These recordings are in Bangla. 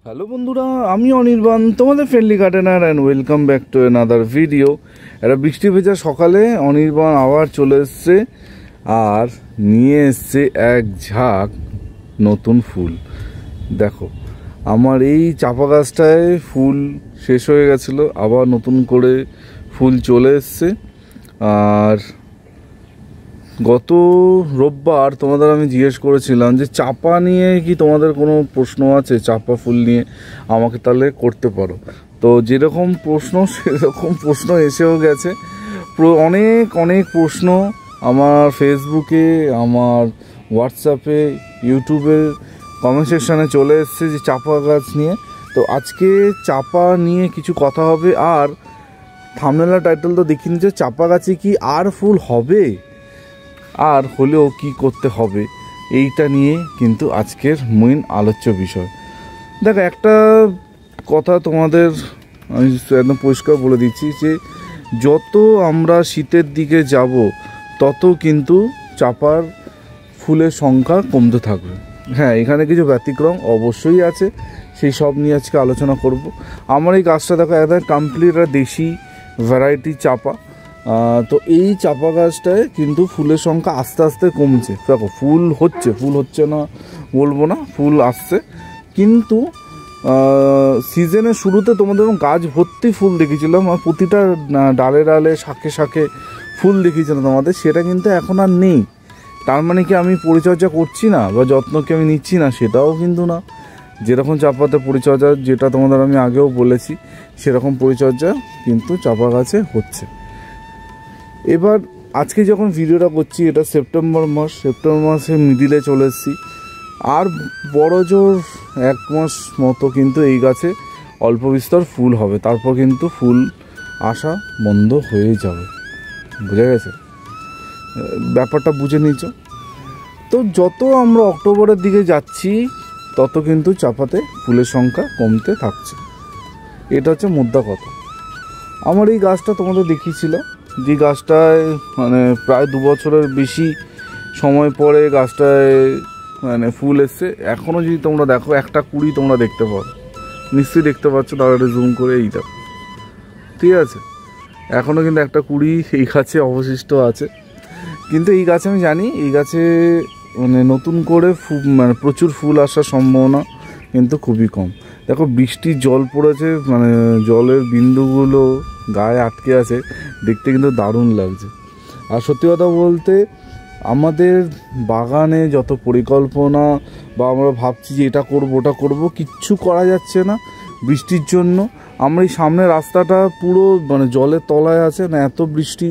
হ্যালো বন্ধুরা, আমি অনির্বাণ, তোমাদের friendly gardener and welcome back to another video. একটা বৃষ্টি ভেজা সকালে অনির্বাণ আবার চলে এসছে আর নিয়ে এসছে এক ঝাঁক নতুন ফুল। দেখো, আমার এই চাপা গাছটায় ফুল শেষ হয়ে গেছিলো, আবার নতুন করে ফুল চলে এসছে। আর গত রোববার তোমাদের আমি জিজ্ঞেস করেছিলাম যে চাপা নিয়ে কি তোমাদের কোনো প্রশ্ন আছে, চাপা ফুল নিয়ে আমাকে তাহলে করতে পারো। তো যেরকম প্রশ্ন সেরকম প্রশ্ন এসেও গেছে। অনেক অনেক প্রশ্ন আমার ফেসবুকে, আমার হোয়াটসঅ্যাপে, ইউটিউবে কমেন্ট সেকশানে চলে এসছে যে চাপা গাছ নিয়ে। তো আজকে চাপা নিয়ে কিছু কথা হবে। আর থাম্বনেল টাইটেল তো দেখিনি যে চাপা গাছে কি আর ফুল হবে, আর হলেও কি করতে হবে, এইটা নিয়ে কিন্তু আজকের মেইন আলোচ্য বিষয়। দেখো, একটা কথা তোমাদের আমি একদম পরিষ্কার বলে দিচ্ছি যে যত আমরা শীতের দিকে যাব তত কিন্তু চাপার ফুলের সংখ্যা কমতে থাকবে। হ্যাঁ, এখানে কিছু ব্যতিক্রম অবশ্যই আছে, সেই সব নিয়ে আজকে আলোচনা করব। আমার এই গাছটা দেখো একদম কমপ্লিট দেশি ভ্যারাইটি চাপা। তো এই চাপা গাছটায় কিন্তু ফুলের সংখ্যা আস্তে আস্তে কমছে। দেখো, ফুল হচ্ছে না বলবো না, ফুল আসছে, কিন্তু সিজনের শুরুতে তোমাদের গাছ ভর্তি ফুল দেখেছিলাম, আর প্রতিটা ডালে ডালে শাখে শাখে ফুল দেখিয়েছিলাম তোমাদের, সেটা কিন্তু এখন আর নেই। তার মানে কি আমি পরিচর্যা করছি না বা যত্নকে আমি নিচ্ছি না? সেটাও কিন্তু না। যেরকম চাপাতে পরিচর্যা, যেটা তোমাদের আমি আগেও বলেছি, সেরকম পরিচর্যা কিন্তু চাপা গাছে হচ্ছে। এবার আজকে যখন ভিডিওটা করছি, এটা সেপ্টেম্বর মাসের মিডিলে চলে এসেছি। আর বড় জোর 1 মাস মতো কিন্তু এই গাছে অল্প বিস্তর ফুল হবে, তারপর কিন্তু ফুল আসা বন্ধ হয়ে যাবে। বুঝে গেছে ব্যাপারটা? বুঝে নিচ্ছ তো? যত আমরা অক্টোবরের দিকে যাচ্ছি তত কিন্তু চাপাতে ফুলের সংখ্যা কমতে থাকছে। এটা হচ্ছে মোদ্দা কথা। আমার এই গাছটা তোমাদের দেখিয়েছিল, যে গাছটায় মানে প্রায় 2 বছরের বেশি সময় পরে গাছটায় মানে ফুল এসছে। এখনও যদি তোমরা দেখো, একটা কুড়ি তোমরা দেখতে পাও, নিশ্চয়ই দেখতে পাচ্ছ, তাহলে একটা জুম করে এই দেখো, ঠিক আছে? এখনও কিন্তু একটা কুড়ি এই গাছে অবশিষ্ট আছে। কিন্তু এই গাছে আমি জানি, এই গাছে মানে নতুন করে মানে প্রচুর ফুল আসার সম্ভাবনা কিন্তু খুবই কম। দেখো, বৃষ্টির জল পড়েছে, মানে জলের বিন্দুগুলো গায়ে আটকে আছে, দেখতে কিন্তু দারুণ লাগছে। আর সত্যি কথা বলতে, আমাদের বাগানে যত পরিকল্পনা বা আমরা ভাবছি যে এটা করব ওটা করব, কিচ্ছু করা যাচ্ছে না বৃষ্টির জন্য। আমরা এই সামনের রাস্তাটা পুরো মানে জলের তলায় আছে না, এত বৃষ্টি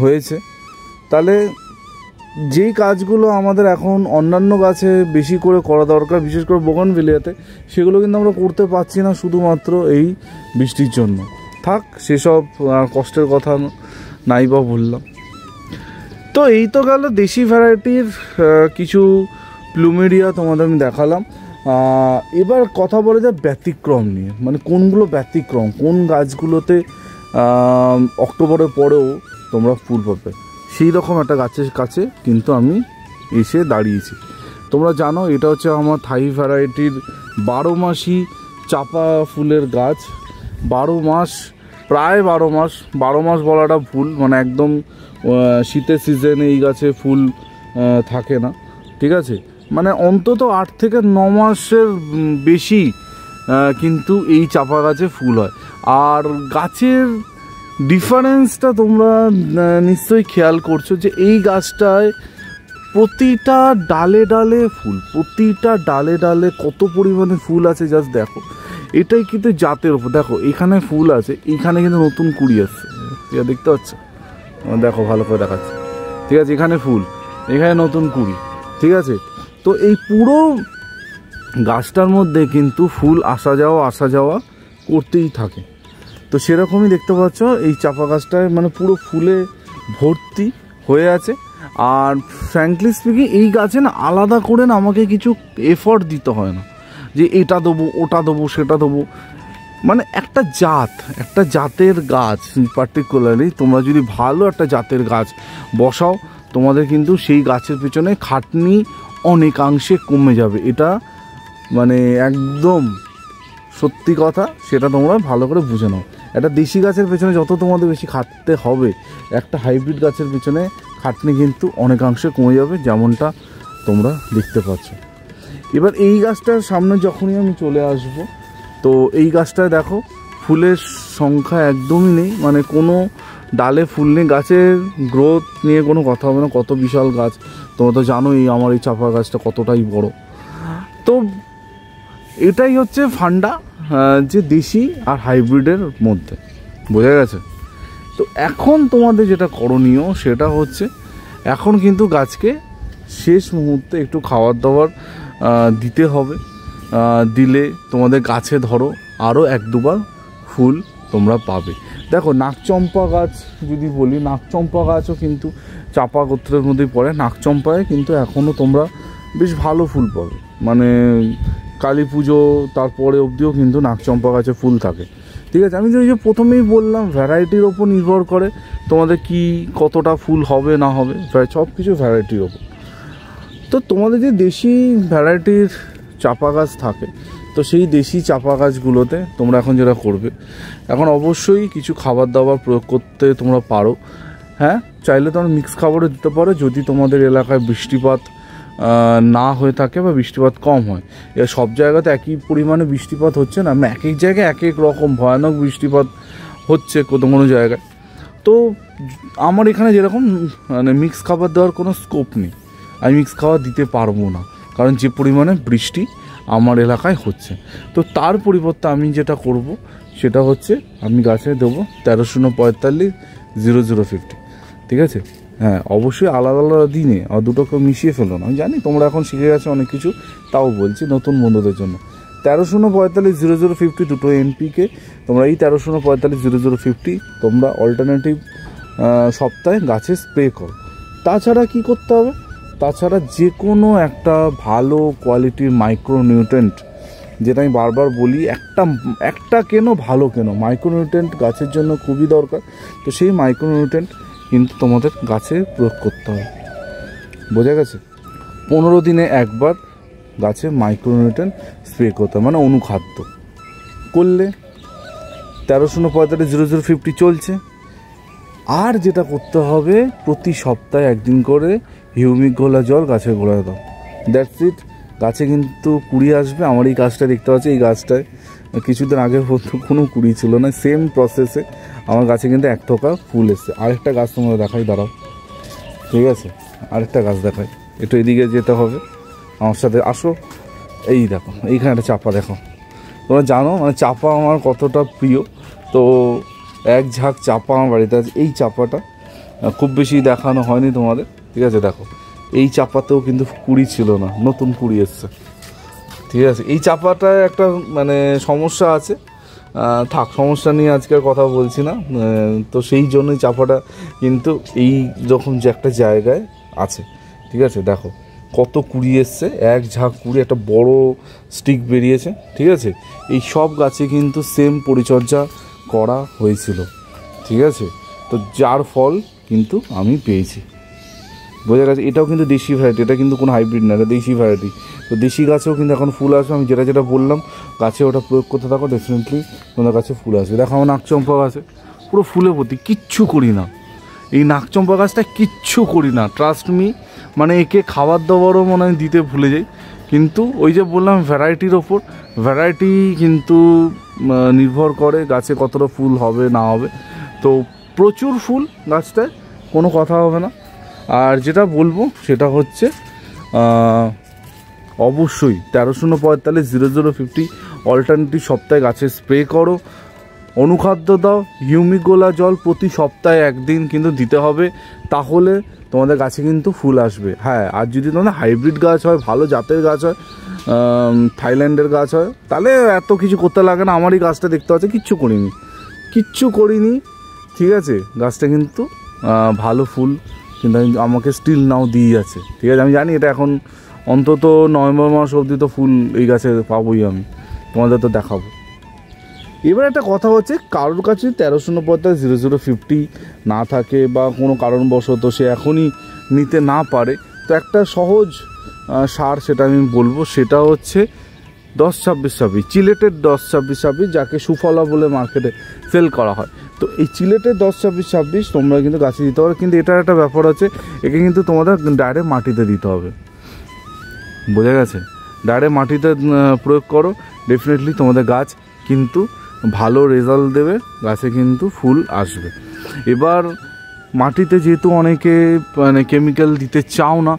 হয়েছে। তাহলে যেই কাজগুলো আমাদের এখন অন্যান্য গাছে বেশি করে করা দরকার, বিশেষ করে বোগানভিলিয়াতে, সেগুলো কিন্তু আমরা করতে পারছি না শুধুমাত্র এই বৃষ্টির জন্য। থাক, সেসব কষ্টের কথা নাই বা বললাম। তো এই তো গেল দেশি ভ্যারাইটির কিছু প্লুমেরিয়া তোমাদের আমি দেখালাম। এবার কথা বলে যায় ব্যতিক্রম নিয়ে, মানে কোনগুলো ব্যতিক্রম, কোন গাছগুলোতে অক্টোবরের পরেও তোমরা ফুল পাবে, সেই রকম একটা গাছের কাছে কিন্তু আমি এসে দাঁড়িয়েছি। তোমরা জানো, এটা হচ্ছে আমার থাই ভ্যারাইটির 12 মাসি চাপা ফুলের গাছ। 12 মাস, প্রায় 12 মাস বলাটা ভুল, মানে একদম শীতের সিজনে এই গাছে ফুল থাকে না, ঠিক আছে? মানে অন্তত 8 থেকে 9 মাসের বেশি কিন্তু এই চাপা গাছে ফুল হয়। আর গাছের ডিফারেন্সটা তোমরা নিশ্চয়ই খেয়াল করছো যে এই গাছটায় প্রতিটা ডালে ডালে ফুল, প্রতিটা ডালে ডালে কত পরিমাণে ফুল আছে জাস্ট দেখো। এটাই কিন্তু জাতের ওপর। দেখো, এখানে ফুল আছে, এইখানে কিন্তু নতুন কুড়ি আসছে, দেখতে পাচ্ছ? দেখো, ভালো করে দেখাচ্ছে, ঠিক আছে? এখানে ফুল, এখানে নতুন কুড়ি, ঠিক আছে? তো এই পুরো গাছটার মধ্যে কিন্তু ফুল আসা যাওয়া করতেই থাকে। তো সেরকমই দেখতে পাচ্ছ এই চাপা গাছটায় মানে পুরো ফুলে ভর্তি হয়ে আছে। আর ফ্র্যাঙ্কলি স্পিকিং, এই গাছে না আলাদা করে না আমাকে কিছু এফর্ট দিতে হয় না যে এটা দেবো, ওটা দেবো, সেটা দেবো। মানে একটা জাতের গাছ পার্টিকুলারলি তোমরা যদি ভালো একটা জাতের গাছ বসাও, তোমাদের কিন্তু সেই গাছের পেছনে খাটনি অনেকাংশে কমে যাবে। এটা মানে একদম সত্যি কথা, সেটা তোমরা ভালো করে বুঝে নাও। একটা দেশি গাছের পেছনে যত তোমাদের বেশি খাটতে হবে, একটা হাইব্রিড গাছের পেছনে খাটনি কিন্তু অনেকাংশে কমে যাবে, যেমনটা তোমরা দেখতে পাচ্ছ। এবার এই গাছটার সামনে যখনই আমি চলে আসব, তো এই গাছটায় দেখো ফুলের সংখ্যা একদমই নেই, মানে কোনো ডালে ফুল নেই। গাছের গ্রোথ নিয়ে কোনো কথা হবে না, কত বিশাল গাছ, তোমরা তো জানোই আমার এই চাপা গাছটা কতটাই বড়। তো এটাই হচ্ছে ফান্ডা, যে দেশি আর হাইব্রিডের মধ্যে, বোঝা গেছে? তো এখন তোমাদের যেটা করণীয় সেটা হচ্ছে, এখন কিন্তু গাছকে শেষ মুহূর্তে একটু খাবার দাবার দিতে হবে। দিলে তোমাদের গাছে ধরো আরও 1-2বার ফুল তোমরা পাবে। দেখো নাকচম্পা গাছ যদি বলি, নাকচম্পা গাছও কিন্তু চাপা গোত্রের মধ্যেই পড়ে। নাকচম্পায় কিন্তু এখনও তোমরা বেশ ভালো ফুল পাবে, মানে কালী পুজো তারপরে অবধিও কিন্তু নাকচম্পা গাছে ফুল থাকে। ঠিক আছে, আমি তো ওই যে প্রথমেই বললাম ভ্যারাইটির ওপর নির্ভর করে তোমাদের কি কতটা ফুল হবে না হবে, সব কিছু ভ্যারাইটির ওপর। তো তোমাদের যে দেশি ভ্যারাইটির চাপা গাছ থাকে, তো সেই দেশি চাপা গাছগুলোতে তোমরা এখন যেটা করবে, এখন অবশ্যই কিছু খাবার দাবার প্রয়োগ করতে তোমরা পারো। হ্যাঁ, চাইলে তোমরা মিক্স খাবারও দিতে পারো যদি তোমাদের এলাকায় বৃষ্টিপাত না হয়ে থাকে বা বৃষ্টিপাত কম হয়। এবার সব জায়গাতে একই পরিমাণে বৃষ্টিপাত হচ্ছে না, এক এক জায়গায় এক এক রকম ভয়ানক বৃষ্টিপাত হচ্ছে কোনো জায়গায়। তো আমার এখানে যেরকম মানে মিক্স খাবার দেওয়ার কোনো স্কোপ নেই, আমি মিক্স খাবার দিতে পারবো না, কারণ যে পরিমাণে বৃষ্টি আমার এলাকায় হচ্ছে। তো তার পরিবর্তে আমি যেটা করব সেটা হচ্ছে আমি গাছে দেবো 1345 0050। ঠিক আছে, হ্যাঁ অবশ্যই আলাদা আলাদা দিনে আর দুটোকে মিশিয়ে ফেলো না। আমি জানি তোমরা এখন শিখে গেছো অনেক কিছু, তাও বলছি নতুন বন্ধুদের জন্য 1345 0050 দুটো এনপিকে তোমরা এই 1345 0050 তোমরা অল্টারনেটিভ সপ্তাহে গাছে স্প্রে করো। তাছাড়া কি করতে হবে, তাছাড়া যে কোনো একটা ভালো কোয়ালিটির মাইক্রোনিউট্রেন্ট, যেটা আমি বারবার বলি, একটা কেন ভালো কেন, মাইক্রোনিউট্রেন্ট গাছের জন্য খুবই দরকার। তো সেই মাইক্রোনিউট্রেন্ট কিন্তু তোমাদের গাছে প্রয়োগ করতে হবে, বোঝা গেছে? 15 দিনে একবার গাছে মাইক্রোনিউট্রেন্ট স্প্রে করতে হবে, মানে অনুখাদ্য করলে 1345 0050 চলছে। আর যেটা করতে হবে, প্রতি সপ্তাহে একদিন করে হিউমিক ঘোলা জল গাছের গোড়ায় দাও, দ্যাটস ইট। গাছে কিন্তু কুড়ি আসবে। আমার এই গাছটা দেখতে পাচ্ছি, এই গাছটায় কিছুদিন আগে কোনো কুড়ি ছিল না, সেম প্রসেসে আমার গাছে কিন্তু 1 থোকা ফুল এসছে। আরেকটা গাছ তোমরা দেখাই, দাঁড়াও, ঠিক আছে? আরেকটা গাছ দেখাই, একটু এদিকে যেতে হবে, আমার সাথে আসো। এই দেখো, এইখানে একটা চাপা দেখো। তোমরা জানো মানে চাপা আমার কতটা প্রিয়। তো এক ঝাঁক চাপা আমার বাড়িতে আছে। এই চাপাটা খুব বেশি দেখানো হয়নি তোমাদের, ঠিক আছে? দেখো, এই চাপাতেও কিন্তু কুড়ি ছিল না, নতুন কুড়ি এসছে। ঠিক আছে, এই চাপাটায় একটা মানে সমস্যা আছে, থাক সমস্যা নিয়ে আজকে আর কথা বলছি না। তো সেই জন্যই চাপাটা কিন্তু এই রকম যে একটা জায়গায় আছে। ঠিক আছে, দেখো কত কুড়ি এসছে, এক ঝাঁক কুড়ি, একটা বড় স্টিক বেরিয়েছে। ঠিক আছে, এই সব গাছে কিন্তু সেম পরিচর্যা করা হয়েছিল। ঠিক আছে, তো যার ফল কিন্তু আমি পেয়েছি, বোঝা গেছে? এটাও কিন্তু দেশি ভ্যারাইটি, এটা কিন্তু কোনো হাইব্রিড না, এটা দেশি ভ্যারাইটি। তো দেশি গাছেও কিন্তু এখন ফুল আসবে। আমি যেটা যেটা বললাম গাছে ওটা প্রয়োগ করতে থাকো, ডেফিনেটলি তোমাদের কাছে ফুল আসবে। দেখো আমার নাকচম্পা গাছে পুরো ফুলে ভর্তি, কিচ্ছু করি না। এই নাকচম্পা গাছটা কিচ্ছু করি না, ট্রাস্ট মি। মানে একে খাবার দাবারও মনে হয় দিতে ভুলে যাই। কিন্তু ওই যে বললাম ভ্যারাইটির ওপর, ভ্যারাইটি কিন্তু নির্ভর করে গাছে কতটা ফুল হবে না হবে। তো প্রচুর ফুল গাছটায়, কোনো কথা হবে না। আর যেটা বলবো সেটা হচ্ছে অবশ্যই 1345 0050 অল্টারনেটিভ সপ্তাহে গাছে স্প্রে করো, অনুখাদ্য দাও, হিউমিক গোলা জল প্রতি সপ্তাহে একদিন কিন্তু দিতে হবে, তাহলে তোমাদের গাছে কিন্তু ফুল আসবে। হ্যাঁ, আর যদি তোমাদের হাইব্রিড গাছ হয়, ভালো জাতের গাছ হয়, থাইল্যান্ডের গাছ হয়, তাহলে এত কিছু করতে লাগে না। আমার এই গাছটা দেখতে পাচ্ছি কিচ্ছু করিনি। ঠিক আছে, গাছটা কিন্তু ভালো ফুল কিন্তু আমাকে স্টিল নাও দিয়ে যাচ্ছে। ঠিক আছে, আমি জানি এটা এখন অন্তত নভেম্বর মাস অবধি তো ফুল এই গাছে পাবোই, আমি তোমাদের তো দেখাবো। এবার একটা কথা হচ্ছে, কারোর কাছে 1345 0050 না থাকে বা কোনো কারণবশত সে এখনই নিতে না পারে, তো একটা সহজ সার সেটা আমি বলবো, সেটা হচ্ছে 10-26-26 চিলেটের 10-26-26 যাকে সুফলা বলে মার্কেটে সেল করা হয়। তো এই চিলেটের 10-26-26 তোমরা কিন্তু গাছে দিতে পারো, কিন্তু এটার একটা ব্যাপার আছে, একে কিন্তু তোমাদের ডাইরেক্ট মাটিতে দিতে হবে, বোঝা গেছে? ডাইরেক্ট মাটিতে প্রয়োগ করো, ডেফিনেটলি তোমাদের গাছ কিন্তু ভালো রেজাল্ট দেবে, গাছে কিন্তু ফুল আসবে। এবার মাটিতে যেহেতু অনেকে মানে কেমিক্যাল দিতে চাও না,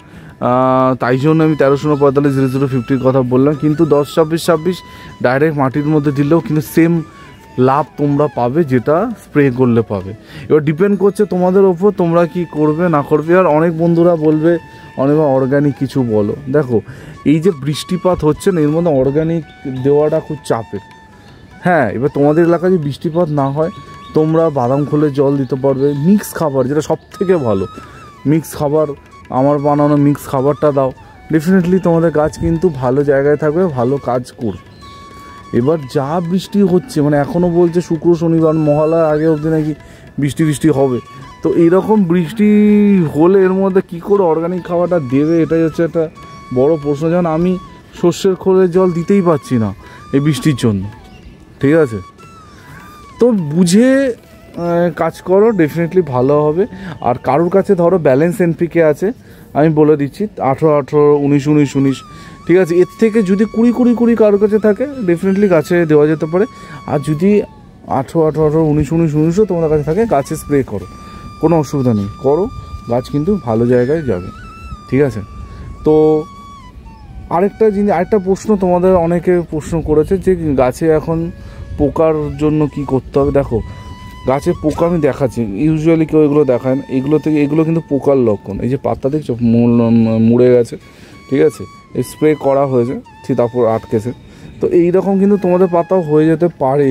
তাই জন্য আমি 1345-0050 কথা বললাম, কিন্তু 10-26-26 ডাইরেক্ট মাটির মধ্যে দিলেও কিন্তু সেম লাভ তোমরা পাবে যেটা স্প্রে করলে পাবে। এবার ডিপেন্ড করছে তোমাদের ওপর, তোমরা কি করবে না করবে। আর অনেক বন্ধুরা বলবে অনেক অর্গানিক কিছু বলো, দেখো এই যে বৃষ্টিপাত হচ্ছে না, এর মধ্যে অর্গানিক দেওয়াটা খুব চাপের। হ্যাঁ, এবার তোমাদের এলাকায় যদি বৃষ্টিপাত না হয়, তোমরা বাদাম খোলের জল দিতে পারবে, মিক্স খাবার যেটা সব থেকে ভালো, মিক্স খাবার, আমার বানানো মিক্স খাবারটা দাও, ডেফিনেটলি তোমাদের গাছ কিন্তু ভালো জায়গায় থাকবে, ভালো কাজ করবে। এবার যা বৃষ্টি হচ্ছে, মানে এখনও বলছে শুক্র শনিবার মহালয়ার আগে অবধি নাকি বৃষ্টি হবে, তো এইরকম বৃষ্টি হলে এর মধ্যে কী করে অর্গানিক খাবারটা দেবে, এটাই হচ্ছে একটা বড় প্রশ্ন। যেমন আমি সর্ষের খোলের জল দিতেই পারছি না এই বৃষ্টির জন্য, ঠিক আছে? তো বুঝে কাজ করো, ডেফিনেটলি ভালো হবে। আর কারোর কাছে ধরো ব্যালেন্স এনপিকে আছে, আমি বলে দিচ্ছি 18-18, 19-19-19, ঠিক আছে? এর থেকে যদি 20-20-20 কারোর কাছে থাকে, ডেফিনেটলি গাছে দেওয়া যেতে পারে। আর যদি 18-18-18, 19-19-19 তোমাদের কাছে থাকে, গাছে স্প্রে করো, কোনো অসুবিধা নেই, করো, গাছ কিন্তু ভালো জায়গায় যাবে, ঠিক আছে? তো আরেকটা জিনিস, আরেকটা প্রশ্ন তোমাদের অনেকে প্রশ্ন করেছে যে গাছে এখন পোকার জন্য কি করতে হবে। দেখো গাছে পোকা আমি দেখাচ্ছি, ইউজুয়ালি কেউ এগুলো দেখায় না, এগুলো কিন্তু পোকার লক্ষণ। এই যে পাতা দেখছো মুড়ে গেছে, ঠিক আছে? এই স্প্রে করা হয়েছে, ঠিক তারপর আটকেছে, তো এইরকম কিন্তু তোমাদের পাতাও হয়ে যেতে পারে।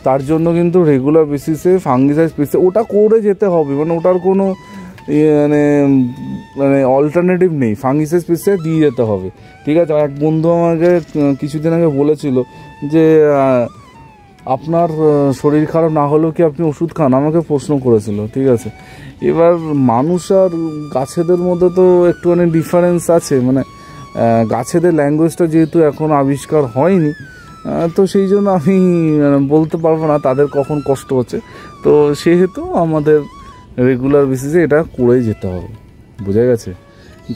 তার জন্য কিন্তু রেগুলার বেসিসে ফাঙ্গিসাইড স্প্রে ওটা করে যেতে হবে, মানে ওটার কোনো মানে অল্টারনেটিভ নেই, ফাঙ্গিসাইড স্প্রে দিয়ে যেতে হবে, ঠিক আছে? এক বন্ধু আমাকে কিছুদিন আগে বলেছিল যে আপনার শরীর খারাপ না হলেও কি আপনি ওষুধ খান, আমাকে প্রশ্ন করেছিল, ঠিক আছে? এবার মানুষ আর গাছেদের মধ্যে তো একটুখানি ডিফারেন্স আছে, মানে গাছেদের ল্যাঙ্গুয়েজটা যেহেতু এখন আবিষ্কার হয়নি, তো সেই জন্য আমি বলতে পারবো না তাদের কখন কষ্ট হচ্ছে, তো সেহেতু আমাদের রেগুলার বেসিসে এটা করেই যেতে হবে, বোঝা গেছে?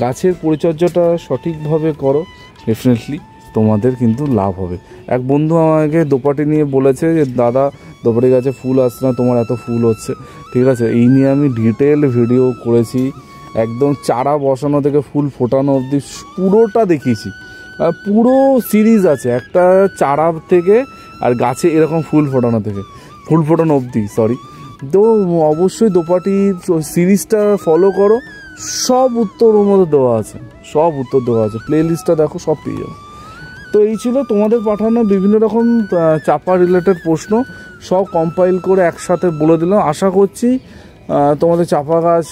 গাছের পরিচর্যাটা সঠিকভাবে করো, ডেফিনেটলি তোমাদের কিন্তু লাভ হবে। এক বন্ধু আমাকে দোপাটি নিয়ে বলেছে যে দাদা দোপাটি গাছে ফুল আসছে না, তোমার এত ফুল হচ্ছে, ঠিক আছে? এই নিয়ে আমি ডিটেল ভিডিও করেছি, একদম চারা বসানো থেকে ফুল ফোটানো অবধি পুরোটা দেখিয়েছি, পুরো সিরিজ আছে একটা চারা থেকে আর গাছে এরকম ফুল ফোটানো অবধি, সরি। তো অবশ্যই দোপাটির সিরিজটা ফলো করো, সব উত্তর ওর মধ্যে দেওয়া আছে, প্লে লিস্টটা দেখো, সব পেয়ে যাবে। তো এই ছিল তোমাদের পাঠানো বিভিন্ন রকম চাপা রিলেটেড প্রশ্ন, সব কম্পাইল করে একসাথে বলে দিলাম। আশা করছি তোমাদের চাপা গাছ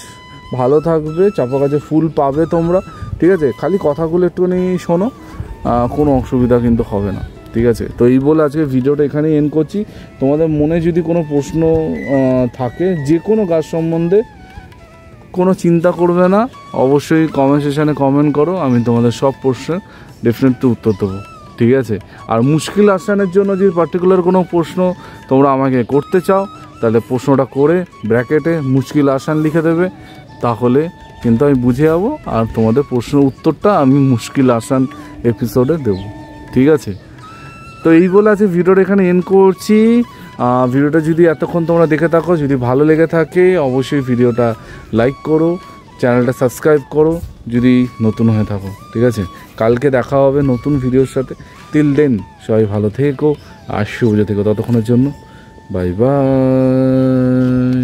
ভালো থাকবে, চাপা গাছে ফুল পাবে তোমরা, ঠিক আছে? খালি কথাগুলো একটুখানি শোনো, কোনো অসুবিধা কিন্তু হবে না, ঠিক আছে? তো এই বলে আজকে ভিডিওটা এখানে এন্ড করছি। তোমাদের মনে যদি কোনো প্রশ্ন থাকে যে কোনো গাছ সম্বন্ধে, কোনো চিন্তা করবে না, অবশ্যই কমেন্ট সেকশানে কমেন্ট করো, আমি তোমাদের সব প্রশ্নের ডেফিনেটলি উত্তর দেবো, ঠিক আছে? আর মুশকিল আসানের জন্য যদি পার্টিকুলার কোনো প্রশ্ন তোমরা আমাকে করতে চাও, তাহলে প্রশ্নটা করে ব্র্যাকেটে মুশকিল আসান লিখে দেবে, তাহলে কিন্তু আমি বুঝে যাবো, আর তোমাদের প্রশ্নের উত্তরটা আমি মুশকিল আসান এপিসোডে দেবো, ঠিক আছে? তো এই বলে আছে ভিডিওটা এখানে এন্ড করছি। ভিডিওটা যদি এতক্ষণ তোমরা দেখে থাকো, যদি ভালো লেগে থাকে, অবশ্যই ভিডিওটা লাইক করো, চ্যানেলটা সাবস্ক্রাইব করো যদি নতুন হয়ে থাকো, ঠিক আছে? কালকে দেখা হবে নতুন ভিডিওর সাথে। টিল দেন সবাই ভালো থেকো আর সুবিধা থেকো, ততক্ষণের জন্য বাই বাই।